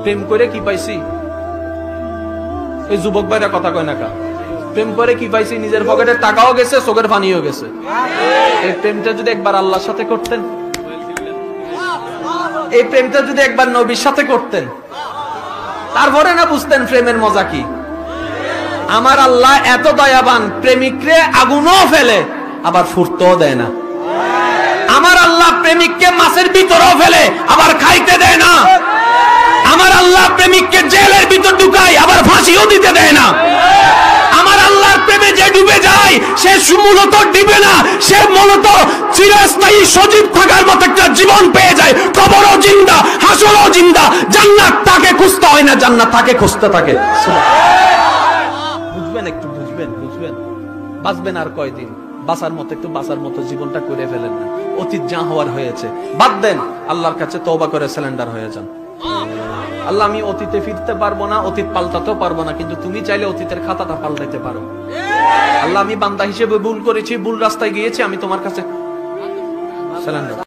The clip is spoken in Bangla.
প্রেম করে কি পাইছি? এই যুবক ভাইরা কথা কয় না কা? প্রেম করে কি পাইছি? নিজের পকেটের টাকাও গেছে, চোখের পানিও গেছে। এই প্রেমটা যদি একবার আল্লাহর সাথে করতেন, এই প্রেমটা যদি একবার নবীর সাথে করতেন, তারপরে না বুঝতেন প্রেমের মজা কি। আমার আল্লাহ এত দয়াবান, প্রেমিকরে আগুনও ফেলে আবার ফুটতেও দেয় না। আমার আল্লাহ প্রেমিককে মাছের ভিতরেও ফেলে আবার খাইতে দেয় না। আমার আল্লাহ প্রেমিককে জেলের ভিতর ঢুকায় আবার ফাঁসিও দিতে দেয় না। আমার আল্লাহর প্রেমে যে ডুবে যায় সে মূলত ডুবে না, সে মূলত চিরস্থায়ী সজীব থাকার মতো একটা জীবন পেয়ে যায়। কবরও জিন্দা, হাসরও জিন্দা। জান্নাত তাকে খুঁজতে হয় না, জান্নাত তাকে খুঁজতে থাকে। বুঝবেন, একটু বুঝবেন, বুঝবেন। বাঁচবেন আর কয়দিন? বাঁচার মতো একটু বাঁচার মতো জীবনটা করে ফেলেন না। অতীত যা হওয়ার হয়েছে বাদ দেন, আল্লাহর কাছে তওবা করে সারেন্ডার হয়ে যান। আল্লাহ, আমি অতীতে ফিরতে পারবো না, অতীত পাল্টাতেও পারবো না, কিন্তু তুমি চাইলে অতীতের খাতাটা পাল্টাইতে পারো। আল্লাহ, আমি বান্দা হিসেবে ভুল করেছি, ভুল রাস্তায় গিয়েছি, আমি তোমার কাছে সারেন্ডার।